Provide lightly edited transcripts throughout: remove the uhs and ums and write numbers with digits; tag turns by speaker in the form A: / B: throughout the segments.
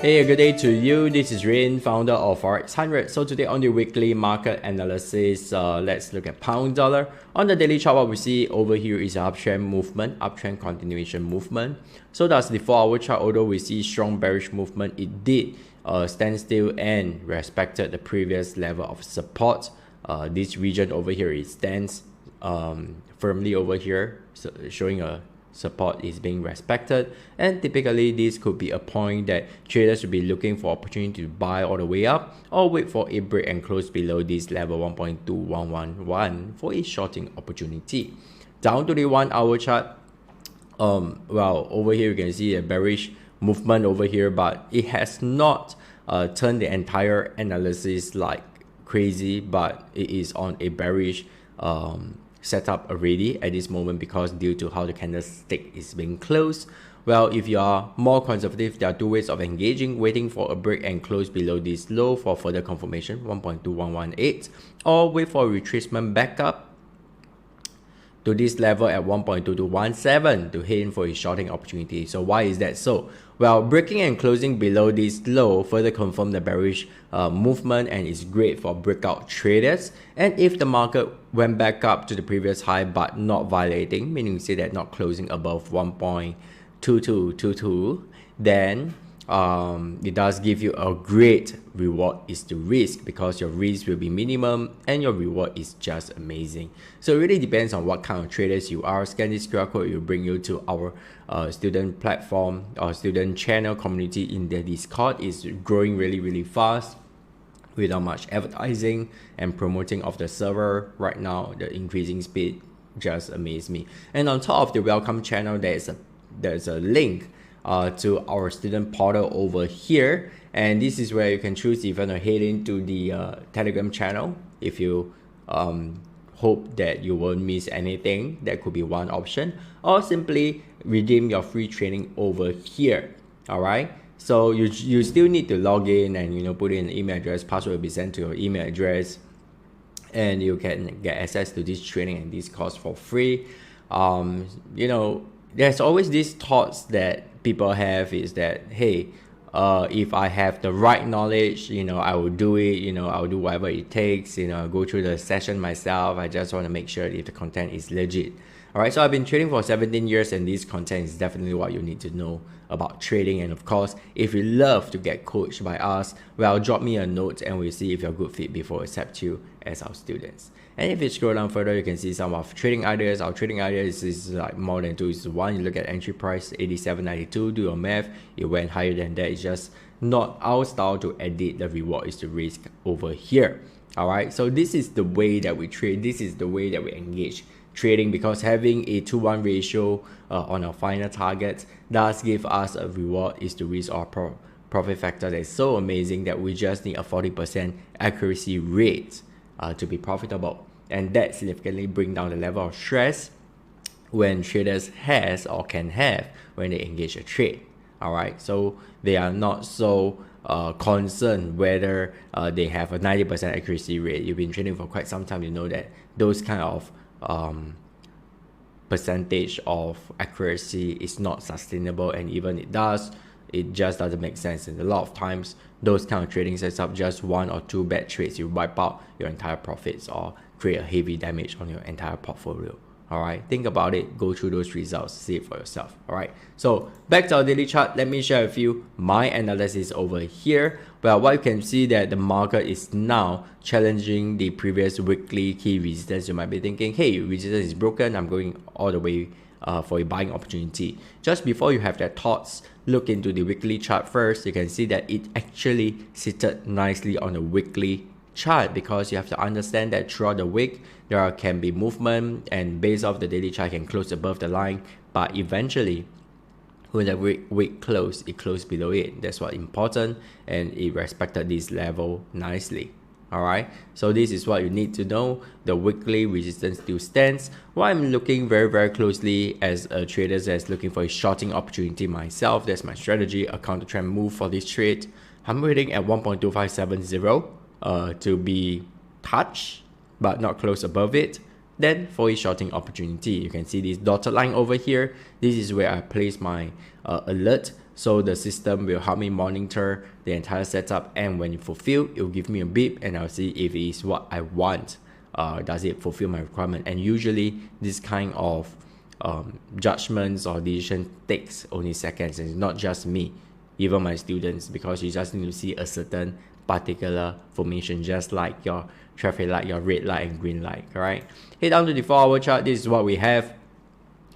A: Hey, good day to you. This is Rin, founder of Forex 100. So today on the weekly market analysis, let's look at pound dollar. On the daily chart, what we see over here is an uptrend movement, uptrend continuation movement. So that's the 4-hour chart. Although we see strong bearish movement, it did stand still and respected the previous level of support. This region over here, it stands firmly over here, so showing a support is being respected, and typically this could be a point that traders will be looking for opportunity to buy all the way up or wait for a break and close below this level 1.2111 for a shorting opportunity. Down to the 1-hour chart, well, over here you can see a bearish movement over here, but it has not turned the entire analysis like crazy, but it is on a bearish setup already at this moment because due to how the candlestick is being closed. Well, if you are more conservative, there are two ways of engaging: waiting for a break and close below this low for further confirmation 1.2118, or wait for a retracement back up to this level at 1.2217 to head in for a shorting opportunity. So why is that so? Well, breaking and closing below this low further confirm the bearish movement and is great for breakout traders. And if the market went back up to the previous high but not violating, meaning we say that not closing above 1.2222, then it does give you a great reward is to risk, because your risk will be minimum and your reward is just amazing. So it really depends on what kind of traders you are. Scan this QR code, it will bring you to our student platform or student channel community in the Discord. Is growing really fast without much advertising and promoting of the server right now. The increasing speed just amazed me. And on top of the welcome channel, there's a link to our student portal over here, and this is where you can choose if you want to head into the Telegram channel. If you hope that you won't miss anything, that could be one option, or simply redeem your free training over here. All right, so you still need to log in and put in an email address. Password will be sent to your email address, and you can get access to this training and this course for free. There's always these thoughts that people have, is that, hey, if I have the right knowledge, I will do it, I'll do whatever it takes, I'll go through the session myself. I just want to make sure if the content is legit. All right, so I've been trading for 17 years and this content is definitely what you need to know about trading. And of course, if you love to get coached by us, well, drop me a note and we'll see if you're a good fit before we accept you as our students. And if you scroll down further, you can see some of trading ideas. Our trading ideas is like more than 2:1. You look at entry price 87.92, do your math, it went higher than that. It's just not our style to edit the reward is to risk over here. All right, so this is the way that we trade. This is the way that we engage trading, because having a 2:1 ratio on our final targets does give us a reward is to risk or profit factor that is so amazing that we just need a 40% accuracy rate to be profitable, and that significantly bring down the level of stress when traders has or can have when they engage a trade. All right, so they are not so concerned whether they have a 90% accuracy rate. You've been trading for quite some time, you know that those kind of percentage of accuracy is not sustainable, and even it just doesn't make sense. And a lot of times those kind of trading sets up just 1 or 2 bad trades, you wipe out your entire profits or create a heavy damage on your entire portfolio. All right, think about it, go through those results, see it for yourself. All right, so back to our daily chart. Let me share with you my analysis over here. Well, what you can see that the market is now challenging the previous weekly key resistance. You might be thinking, hey, resistance is broken, I'm going all the way for a buying opportunity. Just before you have that thoughts, look into the weekly chart first. You can see that it actually seated nicely on the weekly chart, because you have to understand that throughout the week there can be movement, and based off the daily chart can close above the line, but eventually when the week close, it closed below it. That's what important, and it respected this level nicely. All right, so this is what you need to know. The weekly resistance still stands. What I'm looking very closely as a trader that's looking for a shorting opportunity myself, that's my strategy, a counter trend move for this trade. I'm waiting at 1.2570 to be touched but not close above it. Then for a shorting opportunity, you can see this dotted line over here. This is where I place my alert. So the system will help me monitor the entire setup, and when it fulfill, it will give me a beep and I'll see if it is what I want. Does it fulfill my requirement? And usually this kind of judgments or decision takes only seconds, and it's not just me, even my students, because you just need to see a certain particular formation, just like your traffic light, your red light and green light. All right, head down to the 4-hour chart. This is what we have.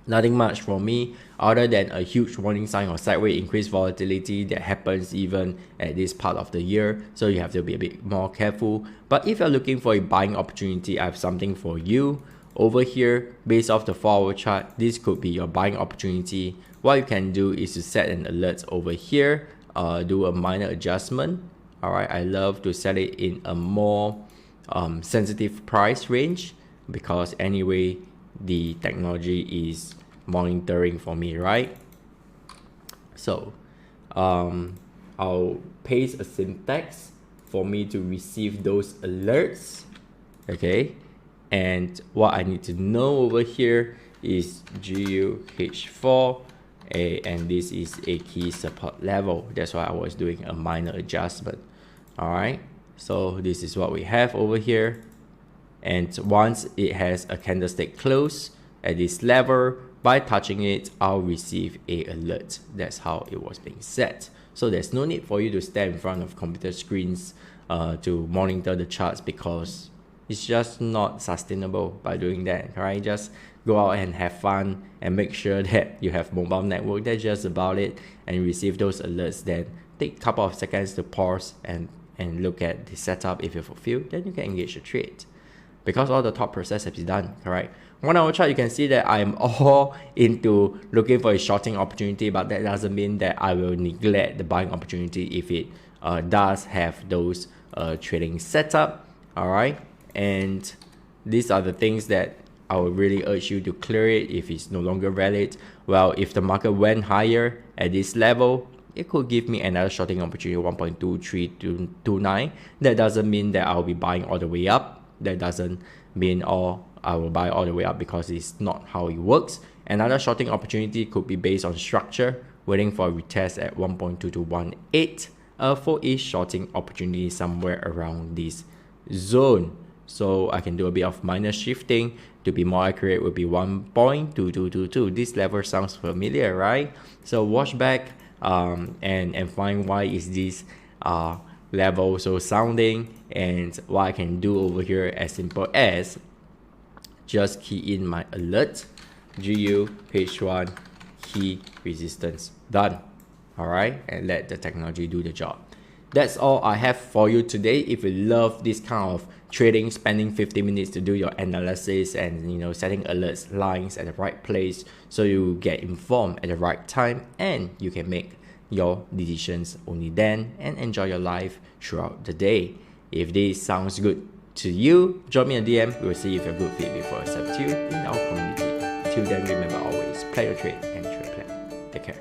A: Nothing much from me other than a huge warning sign of sideways increased volatility that happens even at this part of the year, so you have to be a bit more careful. But if you're looking for a buying opportunity, I have something for you over here. Based off the 4-hour chart, this could be your buying opportunity. What you can do is to set an alert over here, do a minor adjustment. All right, I love to set it in a more sensitive price range, because anyway the technology is monitoring for me, right? So I'll paste a syntax for me to receive those alerts. Okay, and what I need to know over here is GUH4, and this is a key support level. That's why I was doing a minor adjustment. All right, so this is what we have over here. And once it has a candlestick close at this level, by touching it, I'll receive a alert. That's how it was being set. So there's no need for you to stand in front of computer screens to monitor the charts, because it's just not sustainable by doing that. Right? Just go out and have fun and make sure that you have mobile network. That's just about it. And you receive those alerts, then take a couple of seconds to pause and look at the setup. If you fulfill, then you can engage the trade, because all the thought process has been done. Correct? 1-hour chart, you can see that I'm all into looking for a shorting opportunity, but that doesn't mean that I will neglect the buying opportunity if it does have those trading setup. All right, and these are the things that I would really urge you to clear it if it's no longer valid. Well, if the market went higher at this level, it could give me another shorting opportunity, 1.2329. That doesn't mean that I'll be buying all the way up. That doesn't mean I will buy all the way up, because it's not how it works. Another shorting opportunity could be based on structure, waiting for a retest at 1.2218 for a shorting opportunity somewhere around this zone. So I can do a bit of minor shifting. To be more accurate, would be 1.2222. This level sounds familiar, right? So watch back and find why is this level so sounding, and what I can do over here as simple as just key in my alert, GUH1 key resistance, done. All right, and let the technology do the job. That's all I have for you today. If you love this kind of trading, spending 50 minutes to do your analysis and setting alerts, lines at the right place, so you get informed at the right time and you can make your decisions only then and enjoy your life throughout the day. If this sounds good to you, drop me a DM. We will see if you're a good fit before I accept you in our community. Until then, remember always play your trade and trade plan. Take care.